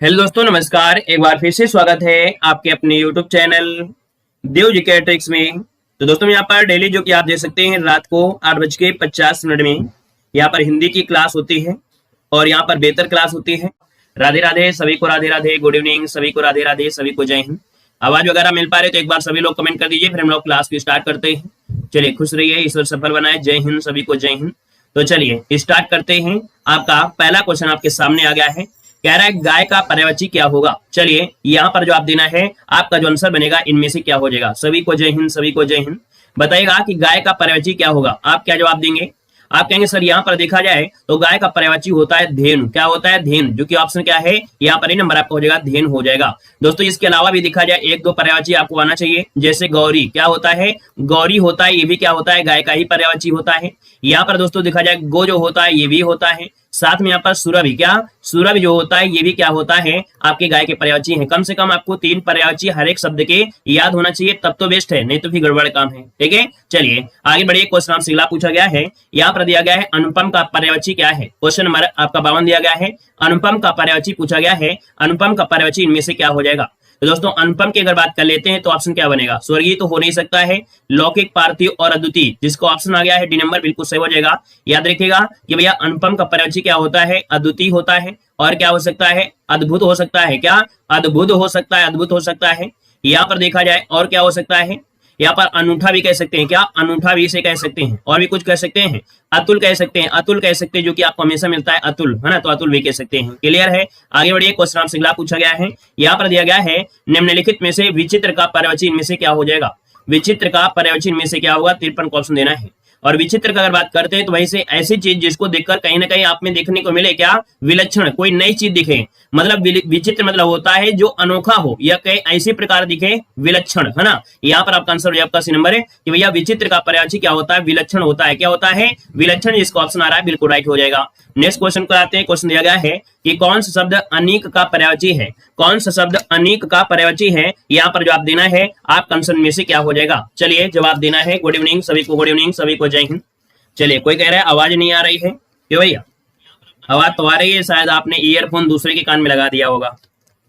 Hello दोस्तों, नमस्कार। एक बार फिर से स्वागत है आपके अपने YouTube चैनल देव जीके ट्रिक्स में। तो दोस्तों, यहाँ पर डेली जो कि आप देख सकते हैं रात को 8:50 में यहाँ पर हिंदी की क्लास होती है और यहाँ पर बेहतर क्लास होती है। राधे राधे सभी को, राधे राधे, गुड इवनिंग सभी को, राधे राधे सभी को, जय हिंद। आवाज वगैरह मिल पा रहे तो एक बार सभी लोग कमेंट कर दीजिए, फिर हम लोग क्लास को स्टार्ट करते हैं। चलिए, खुश रहिए, ईश्वर सफल बनाए। जय हिंद सभी को, जय हिंद। तो चलिए स्टार्ट करते हैं। आपका पहला क्वेश्चन आपके सामने आ गया है। कह रहा है गाय का पर्यायवाची क्या होगा। चलिए, यहाँ पर जो आप देना है, आपका जो आंसर बनेगा इनमें से क्या हो जाएगा। सभी को जय हिंद, सभी को जय हिंद। बताइएगा कि गाय का पर्यायवाची क्या होगा। आप क्या जवाब देंगे। आप कहेंगे सर यहाँ पर देखा जाए तो गाय का पर्यायवाची होता है धेनु। क्या होता है? धेनु, जो कि ऑप्शन क्या है यहाँ पर ही नंबर आपका हो जाएगा धेनु हो जाएगा। दोस्तों, इसके अलावा भी देखा जाए एक दो पर्यायवाची आपको आना चाहिए, जैसे गौरी। क्या होता है? गौरी होता है, ये भी क्या होता है? गाय का ही पर्यायवाची होता है। यहाँ पर दोस्तों देखा जाए गो जो होता है ये भी होता है। साथ में यहाँ पर सुरभि, क्या सुरभि जो होता है ये भी क्या होता है? आपके गाय के पर्यायवाची है। कम से कम आपको 3 पर्यायवाची हर एक शब्द के याद होना चाहिए, तब तो बेस्ट है, नहीं तो फिर गड़बड़ काम है। ठीक है, चलिए आगे बढ़िए। क्वेश्चन आपसे अगला पूछा गया है। यहाँ पर दिया गया है अनुपम का पर्यायवाची क्या है। क्वेश्चन नंबर आपका 52 दिया गया है। अनुपम का पर्यायवाची पूछा गया है। अनुपम का पर्यायवाची इनमें से क्या हो जाएगा। तो दोस्तों, अनुपम की अगर बात कर लेते हैं तो ऑप्शन क्या बनेगा। स्वर्गीय तो हो नहीं सकता है, लौकिक, पार्थिव और अद्वितीय, जिसको ऑप्शन आ गया है डी नंबर, बिल्कुल सही हो जाएगा। याद रखिएगा कि भैया अनुपम का पर्यायवाची क्या होता है? अद्वितीय होता है। और क्या हो सकता है? अद्भुत हो सकता है। क्या? अद्भुत हो सकता है, अद्भुत हो सकता है। यहाँ पर देखा जाए और क्या हो सकता है? यहाँ पर अनूठा भी कह सकते हैं। क्या? अनूठा भी इसे कह सकते हैं। और भी कुछ कह सकते हैं, अतुल कह सकते हैं, अतुल कह सकते हैं, जो कि आपको हमेशा मिलता है अतुल, है ना, तो अतुल भी कह सकते हैं। क्लियर है। आगे बढ़िए। क्वेश्चन आपसे अगला पूछा गया है। यहाँ पर दिया गया है निम्नलिखित में से विचित्र का पर्यायवाची इनमें से क्या हो जाएगा। विचित्र का पर्यायवाची इनमें से क्या होगा। 53 को ऑप्शन देना है। और विचित्र का अगर बात करते हैं तो वही से ऐसी चीज जिसको देखकर कहीं ना कहीं आप में देखने को मिले, क्या? विलक्षण, कोई नई चीज दिखे। मतलब विचित्र मतलब होता है जो अनोखा हो या कहीं ऐसी प्रकार दिखे, विलक्षण, है ना। यहाँ पर आपका आंसर आपका सी नंबर है कि भैया विचित्र का पर्यायवाची क्या होता है? विलक्षण होता है। क्या होता है? विलक्षण। जिसका ऑप्शन आ रहा है बिल्कुल राइट हो जाएगा। नेक्स्ट क्वेश्चन को आते हैं। क्वेश्चन दिया गया है कि कौन सा शब्द अनेक का पर्यायवाची है। कौन सा शब्द अनेक का पर्यायवाची है। यहाँ पर जवाब देना है, आपका आंसर में से क्या हो जाएगा। चलिए जवाब देना है। गुड इवनिंग सभी को, गुड इवनिंग सभी को, जय हिंद। चलिए, कोई कह रहा है आवाज नहीं आ रही है। क्यों भैया? आवाज तो आ रही है, शायद आपने ईयरफोन दूसरे के कान में लगा दिया होगा,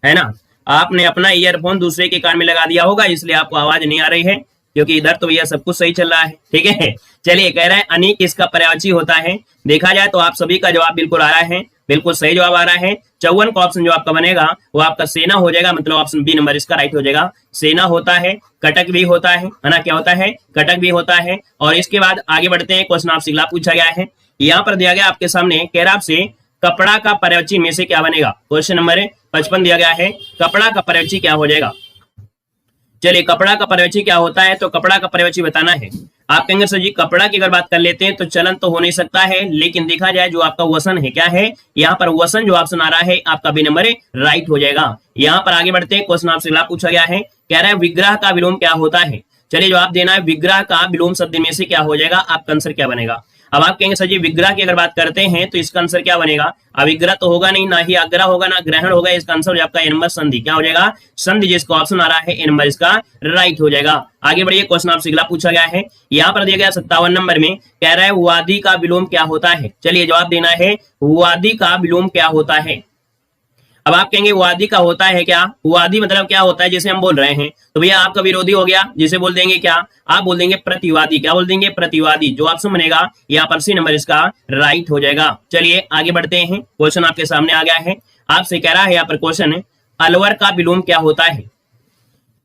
है ना। आपने अपना ईयरफोन दूसरे के कान में लगा दिया होगा, इसलिए आपको आवाज नहीं आ रही है, क्योंकि इधर तो भैया सब कुछ सही चल रहा है। ठीक है, चलिए कह रहा है अनेक इसका पर्यायवाची होता है। देखा जाए तो आप सभी का जवाब बिल्कुल आ रहा है, बिल्कुल सही जवाब आ रहा है। 54 का ऑप्शन जो आपका बनेगा वो आपका सेना हो जाएगा, मतलब ऑप्शन बी नंबर इसका राइट हो जाएगा। सेना होता है, कटक भी होता है ना। क्या होता है? कटक भी होता है। और इसके बाद आगे बढ़ते हैं। क्वेश्चन आपसे अगला पूछा गया है। यहाँ पर दिया गया आपके सामने, कह रहा आपसे कपड़ा का पर्यायवाची में से क्या बनेगा। क्वेश्चन नंबर 55 दिया गया है। कपड़ा का पर्यायवाची क्या हो जाएगा। चलिए, कपड़ा का पर्यायवाची क्या होता है, तो कपड़ा का पर्यायवाची बताना है। आप कहेंगे सर जी कपड़ा की अगर बात कर लेते हैं तो चलन तो हो नहीं सकता है, लेकिन देखा जाए जो आपका वसन है, क्या है यहाँ पर वसन, जो ऑप्शन आ रहा है आपका बी नंबर राइट हो जाएगा। यहाँ पर आगे बढ़ते हैं। क्वेश्चन आपसे अगला पूछा गया है। कह रहा है विग्रह का विलोम क्या होता है। चलिए जवाब देना है, विग्रह का विलोम शब्द में से क्या हो जाएगा, आपका आंसर क्या बनेगा। अब आप कहेंगे सर जी विग्रह की अगर बात करते हैं तो इसका आंसर क्या बनेगा। अविग्रह तो होगा नहीं, ना ही आग्रह होगा, ना ग्रहण होगा। इसका आंसर आपका ए नंबर संधि। क्या हो जाएगा? संधि, जिसका ऑप्शन आ रहा है ए नंबर इसका राइट हो जाएगा। आगे बढ़िए। क्वेश्चन आपसे अगला पूछा गया है। यहाँ पर दिया गया 57 नंबर में, कह रहा है वादी का विलोम क्या होता है। चलिए जवाब देना है, वादी का विलोम क्या होता है। अब आप कहेंगे वादी का होता है क्या। वादी मतलब क्या होता है, जैसे हम बोल रहे हैं तो भैया आपका विरोधी हो गया, जिसे बोल देंगे क्या, आप बोल देंगे प्रतिवादी। क्या बोल देंगे? प्रतिवादी। जो ऑप्शन बनेगा यहाँ पर सी नंबर इसका राइट हो जाएगा। चलिए आगे बढ़ते हैं। क्वेश्चन आपके सामने आ गया है। आपसे कह रहा है यहाँ पर क्वेश्चन, अलवर का विलोम क्या होता है।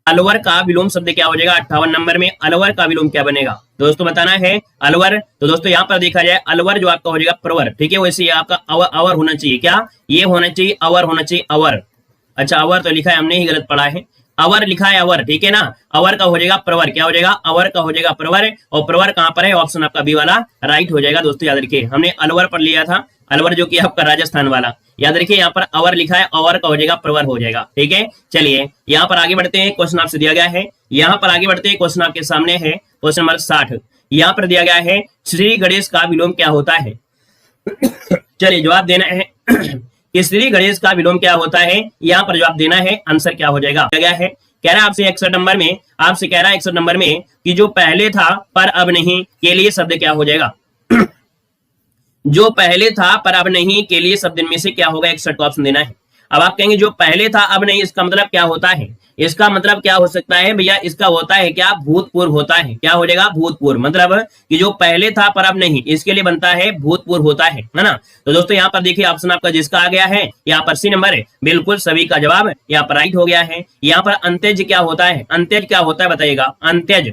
अलवर का विलोम शब्द क्या हो जाएगा। 58 नंबर में अलवर का विलोम क्या बनेगा, दोस्तों बताना है। अलवर, तो दोस्तों यहाँ पर देखा जाए अलवर जो आपका हो जाएगा प्रवर। ठीक है, वैसे आपका अवर होना चाहिए। क्या ये होना चाहिए? अवर होना चाहिए, अवर। अच्छा, अवर तो लिखा है, हमने ही गलत पढ़ा है। अवर लिखा है अवर, ठीक है ना। अवर का हो जाएगा प्रवर। क्या हो जाएगा? अवर का हो जाएगा प्रवर। और प्रवर कहाँ पर है? ऑप्शन आपका बी वाला राइट हो जाएगा। दोस्तों याद रखिए, हमने अलवर पढ़ लिया था, अलवर जो कि आपका राजस्थान वाला। याद रखिए यहाँ पर अवर लिखा है, अवर का हो जाएगा प्रवर हो जाएगा। ठीक है, चलिए यहाँ पर आगे बढ़ते हैं। क्वेश्चन आपसे दिया गया है। यहाँ पर आगे बढ़ते हैं। क्वेश्चन आपके सामने है क्वेश्चन नंबर 60। यहाँ पर दिया गया है श्री गणेश का विलोम क्या होता है। चलिए जवाब देना है कि श्री गणेश का विलोम क्या होता है। यहाँ पर जवाब देना है, आंसर क्या हो जाएगा। क्या है? कह रहा है आपसे 61 नंबर में, आपसे कह रहा है 61 नंबर में कि जो पहले था पर अब नहीं के लिए शब्द क्या हो जाएगा। जो पहले था पर अब नहीं के लिए शब्द में से क्या होगा। 61 का ऑप्शन देना है। अब आप कहेंगे जो पहले था अब नहीं, इसका मतलब क्या होता है? इसका मतलब क्या हो सकता है भैया? इसका होता है क्या? भूतपूर्व होता है। क्या हो जाएगा? भूतपूर्व। मतलब कि जो पहले था पर अब नहीं, इसके लिए बनता है भूतपूर्व होता है ना। तो दोस्तों यहाँ पर देखिए ऑप्शन आपका जिसका आ गया है यहाँ पर सी नंबर है, बिल्कुल सभी का जवाब यहाँ पर राइट हो गया है। यहाँ पर अंत्यज क्या होता है? अंत्यज क्या होता है बताइएगा? अंत्यज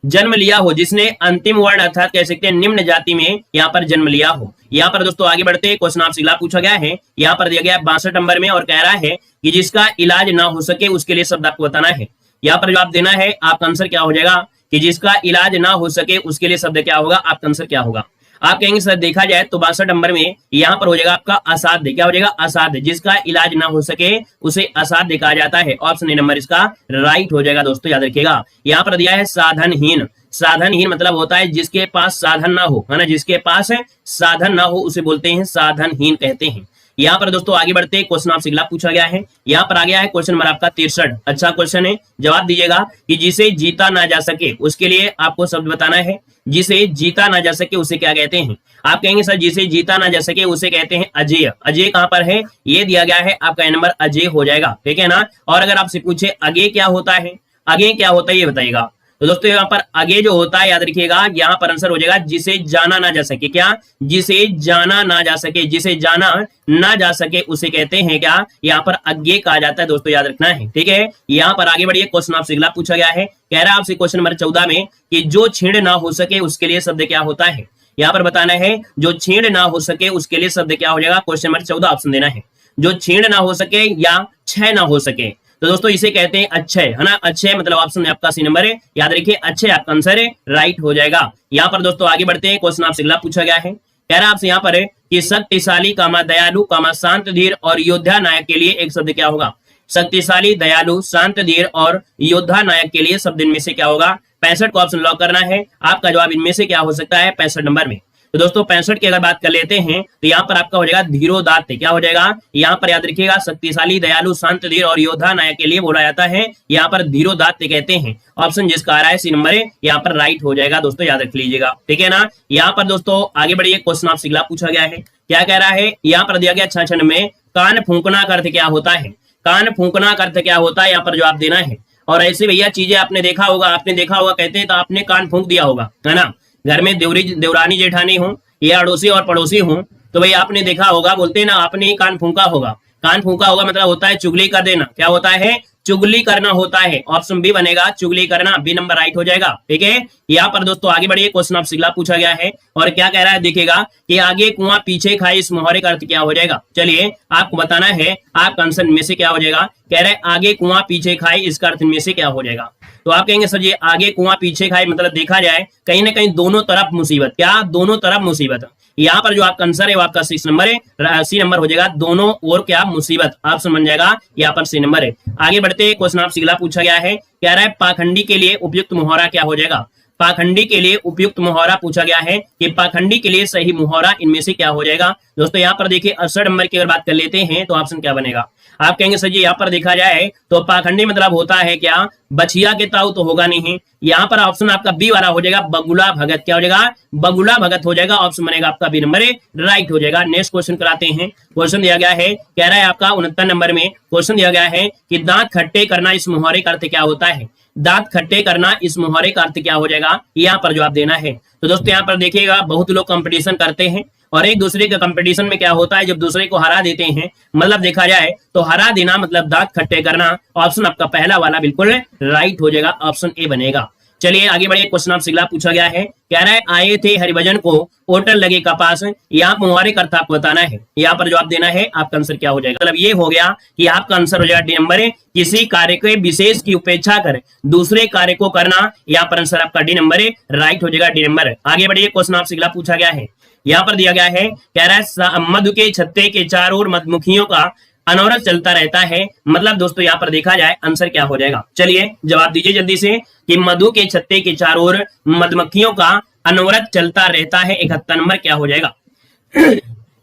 जन्म लिया हो, जिसने अंतिम वर्ण अर्थात कह सकते हैं निम्न जाति में यहाँ पर जन्म लिया हो। यहाँ पर दोस्तों आगे बढ़ते क्वेश्चन आपसे अगला पूछा गया है, यहाँ पर दिया गया है 62 नंबर में और कह रहा है कि जिसका इलाज ना हो सके उसके लिए शब्द आपको बताना है। यहाँ पर जवाब देना है, आपका आंसर क्या हो जाएगा कि जिसका इलाज ना हो सके उसके लिए शब्द क्या होगा? आपका आंसर क्या होगा? आप कहेंगे सर देखा जाए तो 62 नंबर में यहाँ पर हो जाएगा आपका असाध्य। क्या हो जाएगा? असाध्य। जिसका इलाज ना हो सके उसे असाध्य कहा जाता है। ऑप्शन ए नंबर इसका राइट हो जाएगा दोस्तों, याद रखिएगा। यहाँ पर दिया है साधनहीन। साधनहीन मतलब होता है जिसके पास साधन ना हो, है ना। जिसके पास साधन ना हो उसे बोलते हैं साधनहीन कहते हैं। यहाँ पर दोस्तों आगे बढ़ते क्वेश्चन आपसे अगला पूछा गया है, यहाँ पर आ गया है क्वेश्चन नंबर आपका 63। अच्छा क्वेश्चन है, जवाब दीजिएगा कि जिसे जीता ना जा सके उसके लिए आपको शब्द बताना है। जिसे जीता ना जा सके उसे क्या कहते हैं? आप कहेंगे सर जिसे जीता ना जा सके उसे कहते हैं अजेय। अजेय कहां पर है? ये दिया गया है, आपका नंबर अजेय हो जाएगा, ठीक है ना। और अगर आपसे पूछे अगे क्या होता है, अगे क्या होता है ये बताइएगा। तो दोस्तों यहाँ पर आगे जो होता है याद रखिएगा, यहाँ पर आंसर हो जाएगा जिसे जाना ना जा सके। क्या? जिसे जाना ना जा सके। जिसे जाना ना जा सके उसे कहते हैं क्या? यहाँ पर अज्ञेय कहा जाता है दोस्तों, याद रखना है, ठीक है। यहाँ पर आगे बढ़िए, क्वेश्चन आपसे अगला पूछा गया है, कह रहा है आपसे क्वेश्चन नंबर 14 में कि जो छीण ना हो सके उसके लिए शब्द क्या होता है? यहाँ पर बताना है जो छीण ना हो सके उसके लिए शब्द क्या हो जाएगा? क्वेश्चन नंबर 14 ऑप्शन देना है। जो छीण ना हो सके या क्षय ना हो सके, तो दोस्तों इसे कहते हैं अक्षय, है ना। अक्षय मतलब ऑप्शन आपका सी नंबर है, याद रखिए अक्षय आपका आंसर है, राइट हो जाएगा। यहाँ पर दोस्तों आगे बढ़ते हैं, क्वेश्चन आपसे अगला पूछा गया है, कह रहा आपसे यहाँ पर है कि शक्तिशाली कामा दयालु कामा शांत धीर और योद्धा नायक के लिए एक शब्द क्या होगा? शक्तिशाली, दयालु, शांत धीर और योद्धा नायक के लिए शब्द इनमें से क्या होगा? 65 को ऑप्शन लॉक करना है। आपका जवाब इनमें से क्या हो सकता है 65 नंबर में? तो दोस्तों 65 की अगर बात कर लेते हैं तो यहाँ पर आपका हो जाएगा धीरोदात्त। क्या हो जाएगा? यहाँ पर याद रखिएगा शक्तिशाली, दयालु, शांत धीर और योद्धा नायक के लिए बोला जाता है, यहाँ पर धीरोदात्त कहते हैं। ऑप्शन जिसका आ रहा है सी नंबर है, यहाँ पर राइट हो जाएगा दोस्तों, याद रख लीजिएगा, ठीक है ना। यहाँ पर दोस्तों आगे बढ़िए, क्वेश्चन आपसे अगला पूछा गया है, क्या कह रहा है? यहाँ पर दिया गया 66 में कान फूंकना का अर्थ क्या होता है? कान फूंकना का अर्थ क्या होता है? यहाँ पर जवाब देना है। और ऐसे भैया चीजें आपने देखा होगा, कहते हैं तो आपने कान फूंक दिया होगा, है ना। घर में देवरानी जेठानी हो या अड़ोसी और पड़ोसी हो तो भाई आपने देखा होगा, बोलते हैं ना आपने ही कान फूंका होगा। कान फूंका होगा मतलब होता है चुगली कर देना। क्या होता है? चुगली करना होता है। ऑप्शन बी बनेगा, चुगली करना, बी नंबर राइट हो जाएगा, ठीक है। यहाँ पर दोस्तों आगे बढ़िए, क्वेश्चन आपसे अगला पूछा गया है और क्या कह रहा है देखिएगा कि आगे कुआं पीछे खाई, इस मुहावरे का अर्थ क्या हो जाएगा? चलिए आपको बताना है, आपका आंसर में से क्या हो जाएगा? कह रहे आगे कुआं पीछे खाई, इसका अर्थ में से क्या हो जाएगा? तो आप कहेंगे सर ये आगे कुआं पीछे खाई मतलब देखा जाए कहीं ना कहीं दोनों तरफ मुसीबत। क्या? दोनों तरफ मुसीबत। यहाँ पर जो आपका आंसर है वो आपका 6 नंबर है, सी नंबर हो जाएगा, दोनों और क्या मुसीबत, ऑप्शन बन जाएगा यहाँ पर सी नंबर है। आगे बढ़ते क्वेश्चन आपसे अगला पूछा गया है, कह रहा है पाखंडी के लिए उपयुक्त मुहावरा क्या हो जाएगा? पाखंडी के लिए उपयुक्त मुहावरा पूछा गया है कि पाखंडी के लिए सही मुहावरा इनमें से क्या हो जाएगा? दोस्तों यहाँ पर देखिए 68 नंबर की अगर बात कर लेते हैं तो ऑप्शन क्या बनेगा? आप कहेंगे सर जी यहाँ पर देखा जाए तो पाखंडी मतलब होता है क्या? बछिया के ताऊ तो होगा नहीं। यहाँ पर ऑप्शन आपका बी वाला हो जाएगा, बगुला भगत। क्या हो जाएगा? बगुला भगत हो जाएगा, ऑप्शन बनेगा आपका बी नंबर राइट हो जाएगा। नेक्स्ट क्वेश्चन कराते हैं। क्वेश्चन दिया गया है, कह रहा है आपका 69 नंबर में क्वेश्चन दिया गया है कि दांत खट्टे करना, इस मुहावरे का अर्थ क्या होता है? दांत खट्टे करना, इस मुहावरे का अर्थ क्या हो जाएगा? यहाँ पर जवाब देना है। तो दोस्तों यहाँ पर देखिएगा बहुत लोग कंपटीशन करते हैं और एक दूसरे के कंपटीशन में क्या होता है जब दूसरे को हरा देते हैं, मतलब देखा जाए तो हरा देना मतलब दांत खट्टे करना। ऑप्शन आपका पहला वाला बिल्कुल राइट हो जाएगा, ऑप्शन ए बनेगा। चलिए आगे बढ़िए, क्वेश्चन आपसे अगला पूछा गया है, कह रहा है आए थे हरिभजन को ओटल लगे कपास, यहाँ मुहावरे का अर्थ आपको बताना है। यहाँ पर जवाब देना है, आपका आंसर क्या हो जाएगा? मतलब ये हो गया कि आपका आंसर हो जाएगा डी नंबर है, किसी कार्य के विशेष की उपेक्षा कर दूसरे कार्य को करना। यहाँ पर आंसर आपका डी नंबर है, राइट हो जाएगा, डी नंबर। आगे बढ़िए, क्वेश्चन आपसे अगला पूछा गया है, यहाँ पर दिया गया है, कह रहा है मधु के छत्ते के चारों ओर मधुमक्खियों का अनवरत चलता रहता है, मतलब दोस्तों यहाँ पर देखा जाए आंसर क्या हो जाएगा? चलिए जवाब दीजिए जल्दी से कि मधु के छत्ते के चारों ओर मधुमक्खियों का अनवरत चलता रहता है। 71 नंबर क्या हो जाएगा?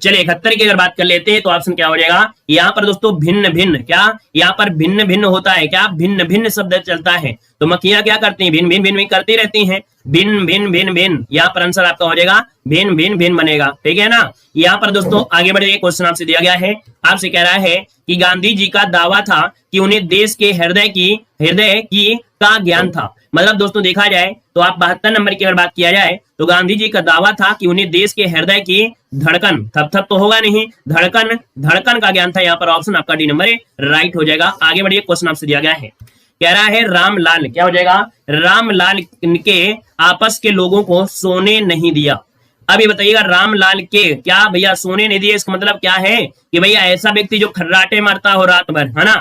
चलिए 71 की अगर बात कर लेते हैं तो ऑप्शन क्या हो जाएगा, यहाँ पर दोस्तों भिन्न भिन्न, क्या यहाँ पर भिन्न भिन्न होता है, क्या भिन्न भिन्न शब्द चलता है, तो मक्खियां क्या करती हैं, भिन्न भिन्न भिन्न करती रहती हैं, भिन्न भिन्न भिन्न भिन्न, यहाँ पर आंसर आपका हो जाएगा भिन्न भिन्न भिन्न बनेगा, ठीक है ना। यहाँ पर दोस्तों आगे बढ़े, क्वेश्चन आपसे दिया गया है, आपसे कह रहा है कि गांधी जी का दावा था कि उन्हें देश के हृदय की का ज्ञान था। मतलब दोस्तों देखा जाए तो आप 72 नंबर की अगर बात किया जाए तो गांधी जी का दावा था कि उन्हें देश के हृदय की धड़कन, थप थप तो होगा नहीं, धड़कन का ज्ञान था। यहाँ पर ऑप्शन आपका डी नंबर राइट हो जाएगा। आगे बढ़िए, क्वेश्चन आपसे दिया गया है, कह रहा है रामलाल, क्या हो जाएगा, रामलाल के आपस के लोगों को सोने नहीं दिया। अब ये बताइएगा रामलाल के क्या भैया सोने नहीं दिए, इसका मतलब क्या है कि भैया ऐसा व्यक्ति जो खर्राटे मारता हो रात भर, है ना।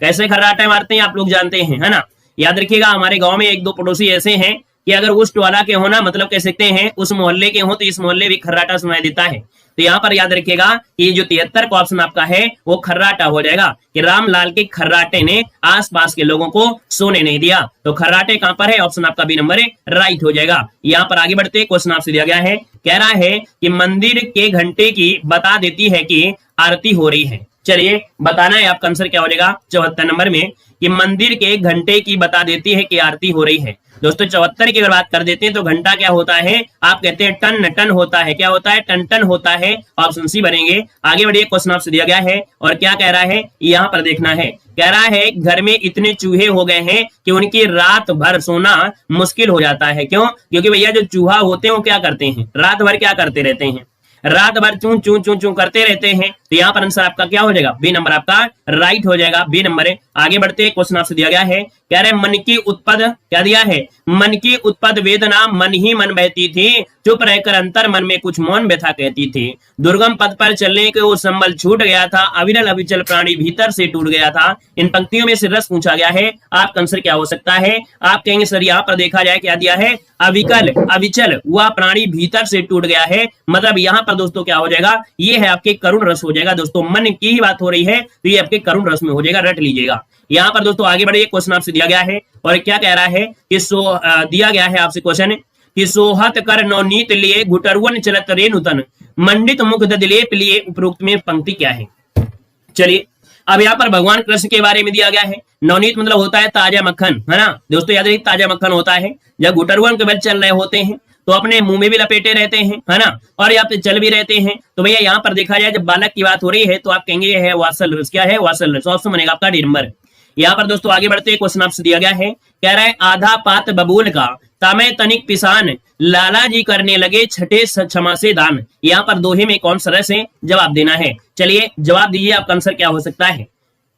कैसे खर्राटे मारते हैं आप लोग जानते हैं, है ना। याद रखिएगा हमारे गांव में एक दो पड़ोसी ऐसे हैं कि अगर उस टोला के हो ना, मतलब कह सकते हैं उस मोहल्ले के हो, तो इस मोहल्ले भी खर्राटा सुनाई देता है। तो यहाँ पर याद रखिएगा कि जो 73 का ऑप्शन आपका है वो खर्राटा हो जाएगा, कि रामलाल के खर्राटे ने आसपास के लोगों को सोने नहीं दिया। तो खर्राटे कहां पर है, ऑप्शन आपका बी नंबर राइट हो जाएगा। यहाँ पर आगे बढ़ते, क्वेश्चन आपसे दिया गया है, कह रहा है कि मंदिर के घंटे की बता देती है कि आरती हो रही है। चलिए बताना है आपका आंसर क्या हो जाएगा 74 नंबर में, कि मंदिर के घंटे की बता देती है कि आरती हो रही है। दोस्तों 74 की अगर बात कर देते हैं तो घंटा क्या होता है, आप कहते हैं टन, टन होता है, क्या होता है, टन टन होता है, ऑप्शन सी बनेंगे। आगे बढ़िए, क्वेश्चन आपसे दिया गया है और क्या कह रहा है, यहाँ पर देखना है, कह रहा है घर में इतने चूहे हो गए हैं कि उनकी रात भर सोना मुश्किल हो जाता है। क्यों, क्योंकि भैया जो चूहा होते हैं वो क्या करते हैं, रात भर क्या करते रहते हैं, रात भर चू चू चू चू करते रहते हैं। तो यहाँ पर आंसर आपका क्या हो जाएगा, बी नंबर आपका राइट हो जाएगा, बी नंबर है। आगे बढ़ते, क्वेश्चन आपसे दिया गया है, कह रहे मन की उत्पद, क्या दिया है, मन की उत्पद वेदना मन ही मन बहती थी, चुप रहकर अंतर मन में कुछ मौन व्यथा कहती थी, दुर्गम पद पर चलने के वो संबल छूट गया था, अविरल अविचल प्राणी भीतर से टूट गया था। इन पंक्तियों में से रस पूछा गया है, आपका आंसर क्या हो सकता है। आप कहेंगे सर यहाँ पर देखा जाए क्या दिया है, अविकल अविचल वह प्राणी भीतर से टूट गया है। मतलब यहाँ पर दोस्तों क्या हो जाएगा, ये है आपके करुण रस हो जाएगा। दोस्तों मन की ही बात हो रही है तो ये आपके करुण रस में हो जाएगा, रट लीजिएगा। यहाँ पर दोस्तों आगे बढ़िए, क्वेश्चन आपसे दिया गया है और क्या कह रहा है कि दिया गया है आपसे क्वेश्चन कि सोहत कर नवनीत लिए घुटरुवन चलत रे नूतन मंडित मुख दलेप लिए, उपरोक्त में पंक्ति क्या है। चलिए अब यहाँ पर भगवान कृष्ण के बारे में दिया गया है। नवनीत मतलब होता है ताजा मक्खन, है ना दोस्तों, याद रखिए ताजा मक्खन होता है। जब घुटरुवन के बल चल रहे होते हैं तो अपने मुंह में भी लपेटे रहते हैं, है ना, और यहाँ पे चल भी रहते हैं। तो भैया यहाँ पर देखा जाए जब बालक की बात हो रही है तो आप कहेंगे ये है वात्सल रस, क्या है वात्सल रस, ऑप्शन बनेगा आपका डी नंबर। यहाँ पर दोस्तों आगे बढ़ते, क्वेश्चन आपसे दिया गया है, कह रहा है आधा पात बबूल का तमय तनिक पिसान लाला जी करने लगे छठे क्षमा से दान। यहाँ पर दोहे में कौन सा रस है, जवाब देना है। चलिए जवाब दीजिए, आपका आंसर क्या हो सकता है,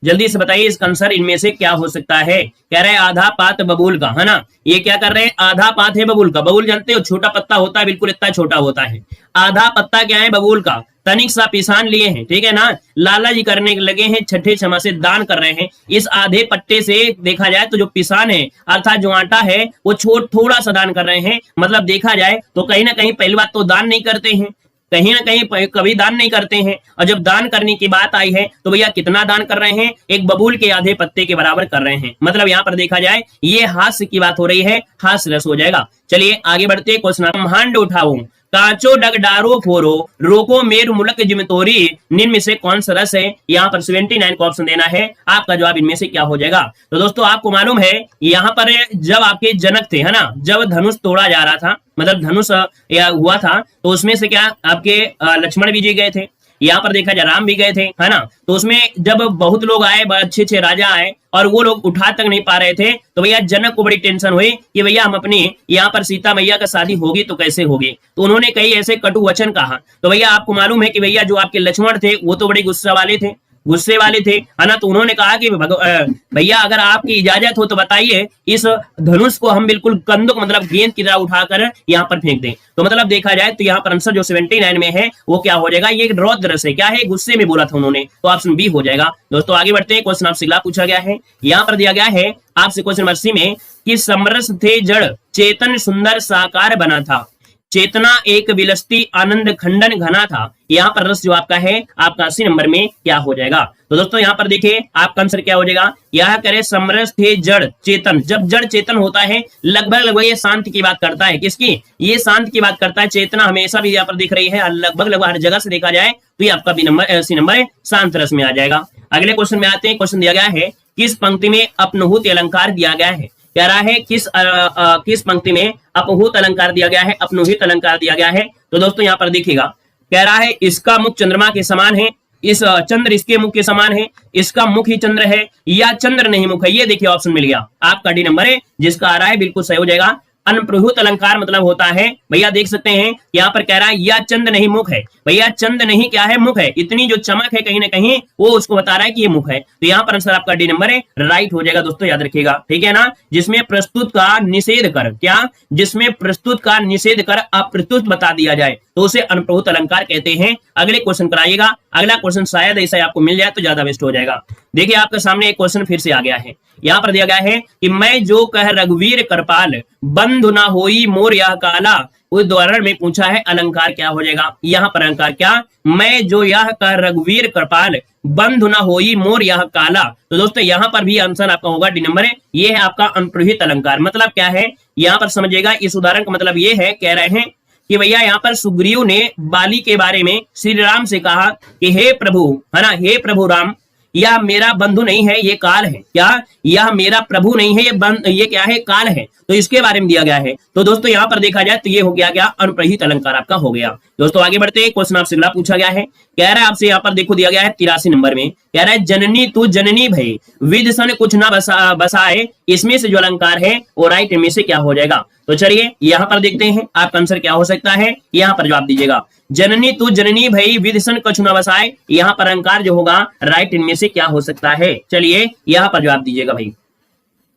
जल्दी से बताइए इसका आंसर इनमें से क्या हो सकता है। कह रहे हैं आधा पात बबूल का, है ना, ये क्या कर रहे हैं, आधा पात है बबूल का। बबूल जानते हो छोटा पत्ता होता है, बिल्कुल इतना छोटा होता है। आधा पत्ता क्या है बबूल का, तनिक सा पिसान लिए हैं, ठीक है ना, लाला जी करने लगे हैं छठे क्षमा से दान कर रहे हैं। इस आधे पट्टे से देखा जाए तो जो पिसान है अर्थात जो आटा है वो थोड़ा सा दान कर रहे हैं। मतलब देखा जाए तो कहीं ना कहीं पहली बात तो दान नहीं करते हैं, कहीं ना कहीं कभी दान नहीं करते हैं, और जब दान करने की बात आई है तो भैया कितना दान कर रहे हैं, एक बबूल के आधे पत्ते के बराबर कर रहे हैं। मतलब यहाँ पर देखा जाए ये हास्य की बात हो रही है, हास्य रस हो जाएगा। चलिए आगे बढ़ते, क्वेश्चन ब्रह्मांड उठाओ कांचो डगडारो फोरो रोको मेरु मुलक जिमतोरी, निम्न में से कौन सा रस है। यहाँ पर 79 का ऑप्शन देना है, आपका जवाब इनमें से क्या हो जाएगा। तो दोस्तों आपको मालूम है यहाँ पर जब आपके जनक थे, है ना, जब धनुष तोड़ा जा रहा था, मतलब धनुष हुआ था, तो उसमें से क्या आपके लक्ष्मण भी जी गए थे, यहाँ पर देखा जाए राम भी गए थे, है ना। तो उसमें जब बहुत लोग आए, अच्छे अच्छे राजा आए और वो लोग उठा तक नहीं पा रहे थे, तो भैया जनक को बड़ी टेंशन हुई कि भैया हम अपनी यहाँ पर सीता मैया का शादी होगी तो कैसे होगी। तो उन्होंने कई ऐसे कटु वचन कहा। तो भैया आपको मालूम है कि भैया जो आपके लक्ष्मण थे वो तो बड़े गुस्सा वाले थे, गुस्से वाले थे, है ना। तो उन्होंने कहा कि भैया अगर आपकी इजाजत हो तो बताइए इस धनुष को हम बिल्कुल कंदुक मतलब गेंद की तरह उठाकर यहाँ पर फेंक दें। तो मतलब देखा जाए तो यहाँ पर आंसर जो 79 में है वो क्या हो जाएगा, ये रौद्र से क्या है, गुस्से में बोला था उन्होंने, तो ऑप्शन बी हो जाएगा। दोस्तों आगे बढ़ते हैं, क्वेश्चन आपसे अगला पूछा गया है, यहाँ पर दिया गया है आपसे क्वेश्चन नंबर 80 में कि समरस थे जड़ चेतन सुंदर साकार बना था, चेतना एक विलसती आनंद खंडन घना था। यहाँ पर रस जो आपका है आपका 80 नंबर में क्या हो जाएगा। तो दोस्तों यहाँ पर देखिए आपका आंसर क्या हो जाएगा, यह करे समरस थे जड़ चेतन। जब जड़ चेतन होता है लगभग ये शांत की बात करता है, किसकी, ये शांत की बात करता है। चेतना हमेशा भी यहाँ पर दिख रही है, लगभग हर जगह से देखा जाए तो ये आपका बी नंबर सी नंबर शांत रस में आ जाएगा। अगले क्वेश्चन में आते हैं। क्वेश्चन दिया गया है किस पंक्ति में अपनुहूत अलंकार दिया गया है। कह रहा है किस पंक्ति में अपहुत अलंकार दिया गया है, अपनुहित अलंकार दिया गया है। तो दोस्तों यहाँ पर देखिएगा, कह रहा है इसका मुख चंद्रमा के समान है, इस चंद्र इसके मुख के समान है, इसका मुख ही चंद्र है, या चंद्र नहीं मुख है। ये देखिए ऑप्शन मिल गया आपका डी नंबर है जिसका आ रहा है बिल्कुल सही हो जाएगा। अनप्रहुत अलंकार मतलब होता है, भैया देख सकते हैं यहाँ पर कह रहा है या चंद नहीं मुख है। भैया चंद नहीं क्या है, मुख है। इतनी जो चमक है कहीं ना कहीं वो उसको बता रहा है कि ये मुख है। तो यहाँ पर आंसर आपका डी नंबर है राइट हो जाएगा दोस्तों, याद रखिएगा, ठीक है ना। जिसमें प्रस्तुत का निषेध कर, क्या, जिसमें प्रस्तुत का निषेध कर अप्रस्तुत बता दिया जाए तो उसे अनप्रहुत अलंकार कहते हैं। अगले क्वेश्चन पर आइएगा। अगला क्वेश्चन शायद ऐसा आपको मिल जाए तो ज्यादा बेस्ट हो जाएगा। देखिए आपके सामने एक क्वेश्चन फिर से आ गया है। यहाँ पर दिया गया है कि मैं जो कह रघुवीर कृपाल बंधु ना होई मोर यह काला। उदाहरण में पूछा है अलंकार क्या हो जाएगा। यहाँ पर अलंकार क्या, मैं जो यह कह रघुवीर कृपाल बंधु ना होई मोर यह काला। तो दोस्तों यहाँ पर भी आंसर आपका होगा डी नंबर है। ये है आपका अनप्रहित अलंकार। मतलब क्या है यहाँ पर समझिएगा, इस उदाहरण का मतलब ये है, कह रहे हैं कि भैया यहाँ पर सुग्रीव ने बाली के बारे में श्री राम से कहा कि हे प्रभु, है ना, हे प्रभु राम, यह मेरा बंधु नहीं है, ये काल है। क्या, यह मेरा प्रभु नहीं है, ये क्या है, काल है। तो इसके बारे में दिया गया है। तो दोस्तों यहाँ पर देखा जाए तो ये हो गया क्या, अनुप्रहित अलंकार आपका हो गया। दोस्तों आगे बढ़ते हैं। क्वेश्चन आपसे अगला पूछा गया है, कह रहा है आपसे यहाँ पर देखो दिया गया है 83 नंबर में, कह रहा है जननी तू जननी भई विद सन कुछ ना बसाए। इसमें से जो अलंकार है वो राइट में से क्या हो जाएगा। तो चलिए यहाँ पर देखते हैं आपका आंसर क्या हो सकता है। यहाँ पर जवाब दीजिएगा, जननी तू जननी भई विद सन कुछ ना बसाए। यहाँ पर अलंकार जो होगा राइट इनमें से क्या हो सकता है। चलिए यहाँ पर जवाब दीजिएगा भाई।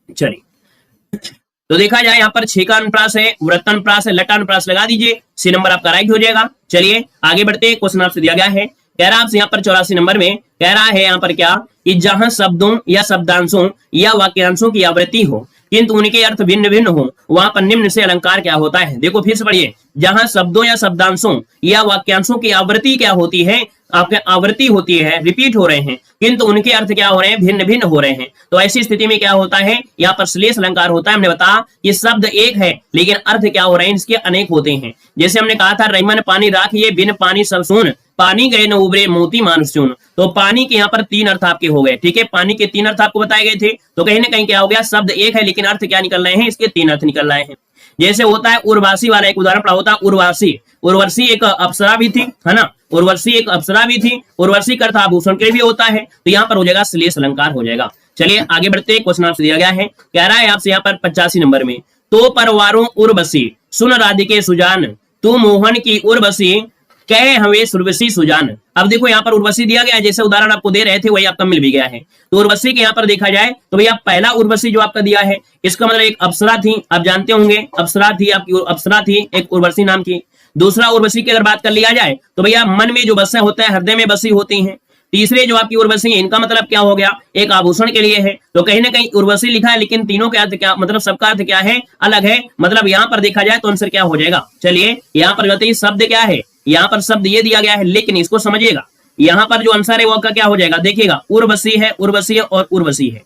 चलिए तो देखा जाए यहाँ पर 6 का अनुप्रास है, वृत्तानुप्रास है, लटानुप्रास लगा दीजिए, सी नंबर आपका राइट हो जाएगा। चलिए आगे बढ़ते हैं। क्वेश्चन आपसे दिया गया है, कह रहा है आपसे यहाँ पर 84 नंबर में, कह रहा है यहाँ पर क्या, कि जहां शब्दों या शब्दांशों या वाक्यांशों की आवृत्ति हो किंतु उनके अर्थ भिन्न भिन्न हो वहां पर निम्न से अलंकार क्या होता है। देखो फिर से पढ़िए, जहां शब्दों या शब्दांशों या वाक्यांशों की आवृत्ति क्या होती है, आपके आवृत्ति होती है, रिपीट हो रहे हैं, किंतु उनके अर्थ क्या हो रहे हैं, भिन्न भिन्न हो रहे हैं। तो ऐसी स्थिति में क्या होता है, यहाँ पर श्लेष अलंकार होता है। हमने बताया ये शब्द एक है लेकिन अर्थ क्या हो रहे हैं, इसके अनेक होते हैं। जैसे हमने कहा था, रईमन पानी राखिए बिन पानी सब सुन, पानी गए न उबरे मोती मानुष चून। तो पानी के यहाँ पर 3 अर्थ आपके हो गए, ठीक है। पानी के 3 अर्थ आपको बताए गए थे। तो कहीं ना कहीं क्या हो गया, शब्द एक है लेकिन अर्थ क्या निकल रहे हैं, इसके 3 अर्थ निकल रहे हैं। जैसे होता है उर्वासी वाला एक उदाहरण पड़ा होता है, उर्वासी। उर्वशी एक अप्सरा भी थी, है ना, उर्वशी एक अप्सरा भी थी। उर्वशी का अर्थ आभूषण के भी होता है। तो यहाँ पर हो जाएगा श्लेष अलंकार हो जाएगा। चलिए आगे बढ़ते हैं। क्वेश्चन आपसे दिया गया है, कह रहा है आपसे यहाँ पर 85 नंबर में, तो परवारों उर्वशी सुन राधिके सुजान, तू मोहन की उर्वशी कहे हमें सुरवशी सुजान। अब देखो यहाँ पर उर्वशी दिया गया है, जैसे उदाहरण आपको दे रहे थे वही आपका मिल भी गया है। तो उर्वशी के यहाँ पर देखा जाए तो भैया पहला उर्वशी जो आपका दिया है इसका मतलब एक अप्सरा थी, आप जानते होंगे अप्सरा थी, आपकी अप्सरा थी एक उर्वशी नाम की। दूसरा उर्वशी की अगर बात कर लिया जाए तो भैया मन में जो बसें होता है, हृदय में बसी होती हैं। तीसरे जो आपकी उर्वशी है, इनका मतलब क्या हो गया, एक आभूषण के लिए है। तो कहीं ना कहीं उर्वशी लिखा है लेकिन तीनों के अर्थ क्या, मतलब सबका अर्थ क्या है, अलग है। मतलब यहाँ पर देखा जाए तो आंसर क्या हो जाएगा। चलिए यहाँ पर कहते हैं शब्द क्या है, यहाँ पर शब्द ये दिया गया है लेकिन इसको समझिएगा, यहाँ पर जो आंसर है वो का क्या हो जाएगा, देखिएगा उर्वशी है, उर्वशी है और उर्वशी है।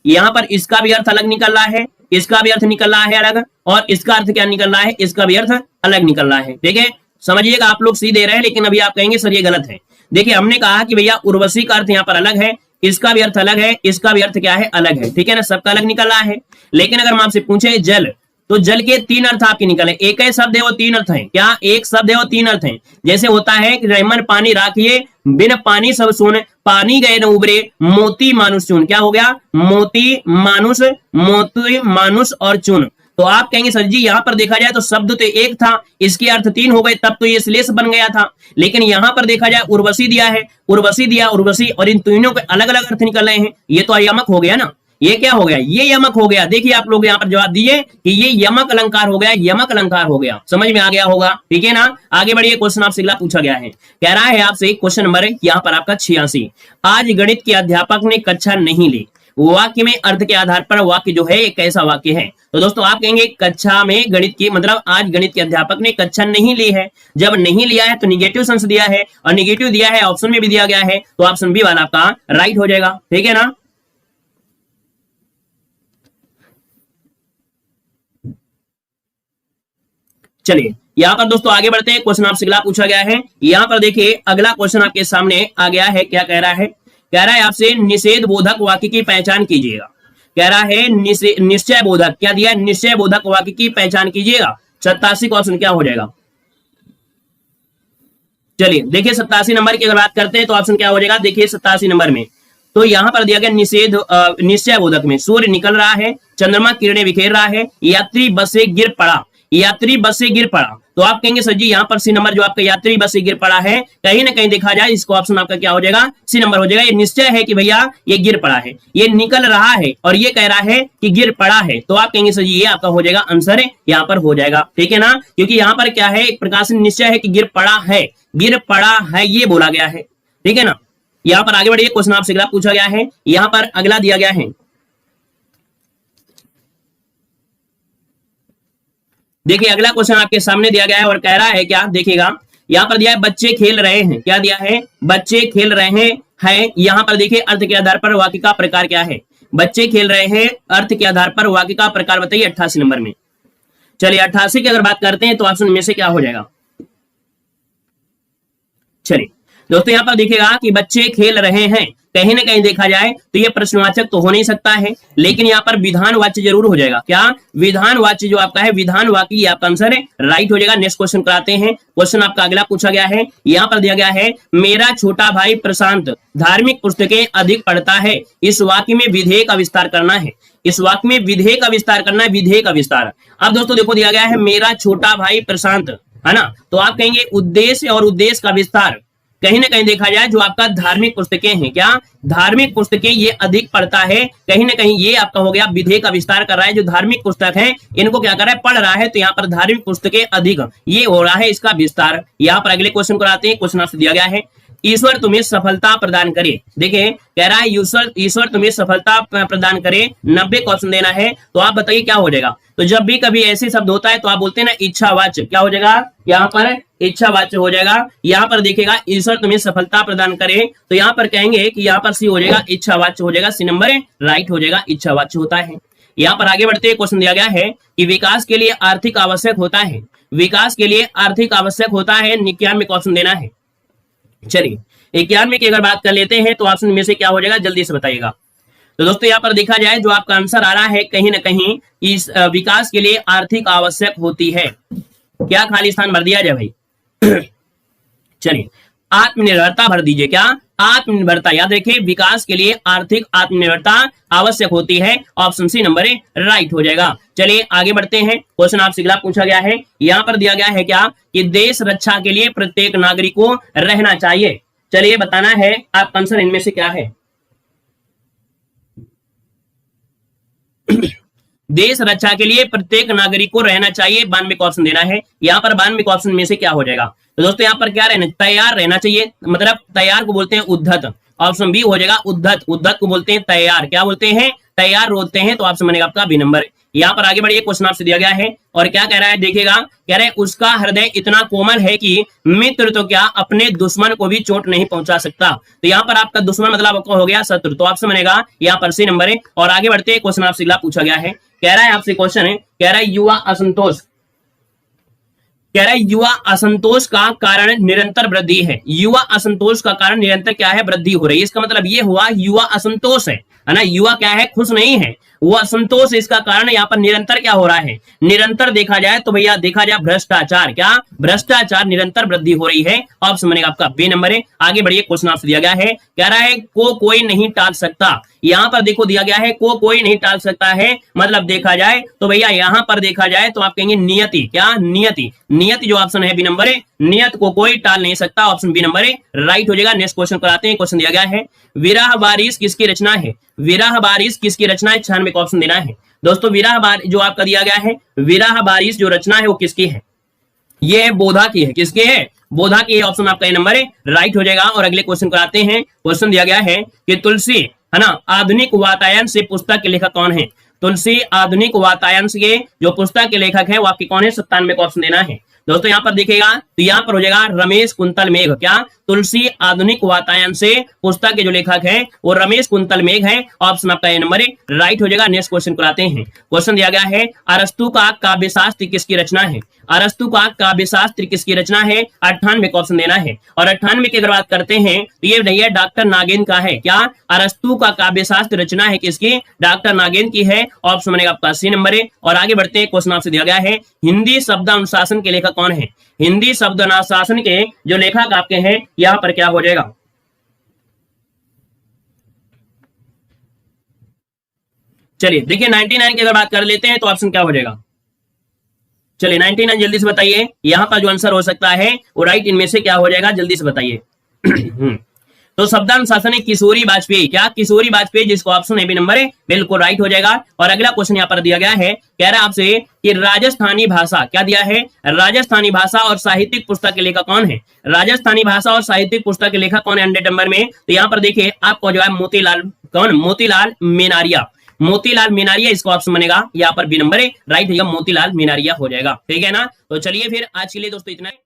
यहाँ पर इसका भी अर्थ अलग निकल रहा है, इसका भी अर्थ निकल रहा है अलग, और इसका अर्थ क्या निकल रहा है, इसका भी अर्थ अलग निकल रहा है। ठीक है, समझिएगा। आप लोग सी दे रहे हैं लेकिन अभी आप कहेंगे सर ये गलत है। देखिए हमने कहा कि भैया उर्वशी का अर्थ यहाँ पर अलग है, इसका भी अर्थ अलग है, इसका भी अर्थ क्या है, अलग है। ठीक है ना, सबका अलग निकल रहा है। लेकिन अगर हम आपसे पूछे जल, तो जल के 3 अर्थ आपके निकले। एक ही शब्द है वो 3 अर्थ हैं। क्या, एक शब्द है वो 3 अर्थ हैं। जैसे होता है कि रहमन पानी राखिए बिन पानी सब सुन, पानी गए न उबरे मोती मानुष चुन। क्या हो गया, मोती मानुष और चुन। तो आप कहेंगे सर जी यहाँ पर देखा जाए तो शब्द तो एक था, इसके अर्थ 3 हो गए, तब तो ये श्लेष बन गया था। लेकिन यहाँ पर देखा जाए उर्वशी दिया है, उर्वशी दिया, उर्वशी, और इन तीनों के अलग अलग अर्थ निकल रहे हैं। ये तो यमक हो गया ना, ये क्या हो गया, ये यमक हो गया। देखिए आप लोग यहाँ पर जवाब दिए कि ये यमक अलंकार हो गया, यमक अलंकार हो गया। समझ में आ गया होगा, ठीक है ना। आगे बढ़िए, क्वेश्चन आपसे अगला पूछा गया है, कह रहा है आपसे क्वेश्चन नंबर यहाँ पर आपका 86, आज गणित के अध्यापक ने कक्षा नहीं ली, वाक्य में अर्थ के आधार पर वाक्य जो है एक कैसा वाक्य है। तो दोस्तों आप कहेंगे कक्षा में गणित की, मतलब आज गणित के अध्यापक ने कक्षा नहीं ली है। जब नहीं लिया है तो निगेटिव सेंस दिया है, और निगेटिव दिया है ऑप्शन में भी दिया गया है, तो ऑप्शन बी वाला आपका राइट हो जाएगा। ठीक है ना। चलिए यहाँ पर दोस्तों आगे बढ़ते हैं, क्वेश्चन आपसे अगला पूछा गया है। यहाँ पर देखिए अगला क्वेश्चन आपके सामने आ गया है, क्या कह रहा है, कह रहा है आपसे निषेध बोधक वाक्य की पहचान कीजिएगा। कह रहा है निश्चय बोधक, क्या दिया है, निश्चय बोधक वाक्य की पहचान कीजिएगा। 87 का ऑप्शन क्या हो जाएगा। चलिए देखिए 87 नंबर की अगर बात करते हैं तो ऑप्शन क्या हो जाएगा। देखिए 87 नंबर में तो यहां पर दिया गया निश्चय बोधक में सूर्य निकल रहा है, चंद्रमा किरणें बिखेर रहा है, यात्री बस से गिर पड़ा, यात्री बस से गिर पड़ा। तो आप कहेंगे सर जी यहाँ पर सी नंबर जो आपका यात्री बस से गिर पड़ा है, कहीं ना कहीं देखा जाए इसको ऑप्शन आपका क्या हो जाएगा, सी नंबर हो जाएगा। ये निश्चय है कि भैया ये गिर पड़ा है, ये निकल रहा है और ये कह रहा है कि गिर पड़ा है, तो आप कहेंगे सर जी ये आपका हो जाएगा आंसर यहाँ पर हो जाएगा, ठीक है ना। क्योंकि यहाँ पर क्या है, एक प्रकार से निश्चय है कि गिर पड़ा है, गिर पड़ा है ये बोला गया है, ठीक है ना। यहाँ पर आगे बढ़िए, क्वेश्चन आपसे अगला पूछा गया है। यहाँ पर अगला दिया गया है, देखिए अगला क्वेश्चन आपके सामने दिया गया है और कह रहा है क्या, देखिएगा यहाँ पर दिया है बच्चे खेल रहे हैं, क्या दिया है, बच्चे खेल रहे हैं। यहाँ पर देखिए अर्थ के आधार पर वाक्य का प्रकार क्या है, बच्चे खेल रहे हैं, अर्थ के आधार पर वाक्य का प्रकार बताइए 88 नंबर में। चलिए 88 की अगर बात करते हैं तो ऑप्शन में से क्या हो जाएगा। चलिए दोस्तों यहाँ पर देखिएगा कि बच्चे खेल रहे हैं, कहीं ना कहीं देखा जाए तो ये प्रश्नवाचक तो हो नहीं सकता है, लेकिन यहाँ पर विधान वाच्य जरूर हो जाएगा। क्या विधान वाच्य जो आपका है, विधान वाक्य ये आपका आंसर है, राइट हो जाएगा। नेक्स्ट क्वेश्चन कराते हैं। क्वेश्चन आपका अगला पूछा गया है, यहाँ पर दिया गया है मेरा छोटा भाई प्रशांत धार्मिक पुस्तकें अधिक पढ़ता है, इस वाक्य में विधेय का विस्तार करना है, इस वाक्य में विधेय का विस्तार करना है, विधेय का विस्तार। अब दोस्तों देखो दिया गया है मेरा छोटा भाई प्रशांत, है ना, तो आप कहेंगे उद्देश्य और उद्देश्य का विस्तार, कहीं ना कहीं देखा जाए जो आपका धार्मिक पुस्तकें हैं, क्या धार्मिक पुस्तकें ये अधिक पढ़ता है, कहीं ना कहीं ये आपका हो गया विधेय का विस्तार कर रहा है। जो धार्मिक पुस्तक है इनको क्या कर रहा है, पढ़ रहा है, तो यहाँ पर धार्मिक पुस्तकें अधिक ये हो रहा है इसका विस्तार। यहाँ पर अगले क्वेश्चन को आते हैं। क्वेश्चन आपसे दिया गया है ईश्वर तुम्हें सफलता प्रदान करे, देखिए कह रहा है ईश्वर तुम्हें सफलता प्रदान करे, 90 का ऑप्शन देना है। तो आप बताइए क्या हो जाएगा। तो जब भी कभी ऐसे शब्द होता है तो आप बोलते हैं ना इच्छावाच्य, क्या हो जाएगा, यहाँ पर इच्छावाच्य हो जाएगा। यहाँ पर देखिएगा ईश्वर तुम्हें सफलता प्रदान करे, तो यहाँ पर कहेंगे कि यहाँ पर सी हो जाएगा, इच्छावाच्य हो जाएगा, सी नंबर राइट हो जाएगा, इच्छावाच्य होता है। यहाँ पर आगे बढ़ते क्वेश्चन दिया गया है कि विकास के लिए आर्थिक आवश्यक होता है, विकास के लिए आर्थिक आवश्यक होता है, 91 का ऑप्शन देना है। चलिए 91 की अगर बात कर लेते हैं तो ऑप्शन में से क्या हो जाएगा, जल्दी से बताइएगा। तो दोस्तों यहाँ पर देखा जाए जो आपका आंसर आ रहा है कहीं ना कहीं इस विकास के लिए आर्थिक आवश्यक होती है, क्या खाली स्थान भर दिया जाए भाई। चलिए आत्मनिर्भरता भर दीजिए, क्या आत्मनिर्भरता, याद रखिए विकास के लिए आर्थिक आत्मनिर्भरता आवश्यक होती है, ऑप्शन सी नंबर राइट हो जाएगा। चलिए आगे बढ़ते हैं। क्वेश्चन आपसे अगला पूछा गया है, यहाँ पर दिया गया है क्या कि देश रक्षा के लिए प्रत्येक नागरिक को रहना चाहिए। चलिए बताना है आपका आंसर इनमें से क्या है। देश रक्षा के लिए प्रत्येक नागरिक को रहना चाहिए, 92 का ऑप्शन देना है। यहाँ पर 92 का ऑप्शन में से क्या हो जाएगा। तो दोस्तों यहाँ पर क्या रहना, तैयार रहना चाहिए, मतलब तैयार को बोलते हैं उद्धत, ऑप्शन बी हो जाएगा उद्धत, उद्धत को बोलते हैं तैयार, क्या बोलते हैं, तैयार रोते हैं, तो ऑप्शन बनेगा आपका बी नंबर। यहाँ पर आगे बढ़िए, क्वेश्चन आपसे दिया गया है और क्या कह रहा है, देखिएगा कह रहे हैं उसका हृदय इतना कोमल है कि मित्र तो क्या अपने दुश्मन को भी चोट नहीं पहुंचा सकता। तो यहाँ पर आपका दुश्मन मतलब आपका हो गया शत्रु, तो ऑप्शन बनेगा यहाँ पर सी नंबर है। और आगे बढ़ते क्वेश्चन आपसे अगला पूछा गया है, कह रहा है आपसे क्वेश्चन है, कह रहा है युवा असंतोष, कह रहा है युवा असंतोष का कारण निरंतर वृद्धि है, युवा असंतोष का कारण निरंतर क्या है, वृद्धि हो रही है। इसका मतलब ये हुआ युवा असंतोष है ना, युवा क्या है, खुश नहीं है, वो असंतोष, इसका कारण यहाँ पर निरंतर क्या हो रहा है, निरंतर देखा जाए तो भैया देखा जाए भ्रष्टाचार, क्या भ्रष्टाचार निरंतर वृद्धि हो रही है, ऑप्शन बनेगा आपका बी नंबर है। आगे बढ़िए, क्वेश्चन आपसे दिया गया है, कह रहा है को कोई नहीं टाल सकता। यहाँ पर देखो दिया गया है को कोई नहीं टाल सकता है, मतलब देखा जाए तो भैया यहाँ पर देखा जाए तो आप कहेंगे नियति, क्या नियति, नियति जो ऑप्शन है बी नंबर है, नियत को कोई टाल नहीं सकता, ऑप्शन बी नंबर है राइट हो जाएगा। नेक्स्ट क्वेश्चन कराते हैं। क्वेश्चन दिया गया है विरह बारिश किसकी रचना है, विरह बारिश किसकी रचना है, 96 का ऑप्शन देना है। दोस्तों विरह बारिश जो आपका दिया गया है, विरह बारिश जो रचना है वो किसकी है, ये बोधा की है, किसकी है, बोधा की, ऑप्शन आपका ये नंबर है राइट हो जाएगा। और अगले क्वेश्चन कराते हैं। क्वेश्चन दिया गया है कि तुलसी, है ना, आधुनिक वातायन से पुस्तक के लेखक कौन है, तुलसी आधुनिक वातायन के जो पुस्तक के लेखक है वो आपकी कौन है, 97 का ऑप्शन देना है। दोस्तों यहाँ पर देखिएगा तो यहाँ पर हो जाएगा रमेश कुंतल मेघ, क्या, तुलसी आधुनिक वातायन से पुस्तक के जो लेखक है वो रमेश कुंतल मेघ है। ऑप्शन आपका ए नंबर राइट हो जाएगा। नेक्स्ट क्वेश्चन को आते हैं। क्वेश्चन दिया गया है अरस्तु का काव्य शास्त्र किसकी रचना है? अरस्तु का काव्य शास्त्र किसकी रचना है? 98 का ऑप्शन देना है। और 98 की अगर बात करते हैं तो ये नहीं है डॉक्टर नागेंद्र का है। क्या अरस्तु का काव्य शास्त्र रचना है किसकी? डॉक्टर नागेंद्र की है। ऑप्शन बनेगा आपका सी नंबर है। और आगे बढ़ते हैं। क्वेश्चन आपसे दिया गया है हिंदी शब्द अनुशासन के लेखक कौन है? हिंदी शब्द अनुशासन के जो लेखक आपके हैं यहां पर क्या हो जाएगा? चलिए देखिए 99 की अगर बात कर लेते हैं तो ऑप्शन क्या हो जाएगा? चलिए 99 जल्दी से बताइए। यहां पर जो आंसर हो सकता है वो राइट इनमें से क्या हो जाएगा? जल्दी से बताइए। तो शब्दानुशासन है किशोरी वाजपेयी। क्या? किशोरी वाजपेयी, जिसको ऑप्शन ए बी नंबर है बिल्कुल राइट हो जाएगा। और अगला क्वेश्चन यहाँ पर दिया गया है, कह रहा है आपसे कि राजस्थानी भाषा, क्या दिया है? राजस्थानी भाषा और साहित्यिक पुस्तक के लेखक कौन है? राजस्थानी भाषा और साहित्यिक पुस्तक के लेखक कौन है 100 नंबर में? तो यहाँ पर देखिए आपको जो है मोतीलाल, कौन? मोतीलाल मेनारिया। मोतीलाल मेनारिया इसका ऑप्शन बनेगा यहाँ पर बी नंबर है राइट है। मोतीलाल मेनारिया हो जाएगा। ठीक है ना? तो चलिए फिर आज के लिए दोस्तों इतना है।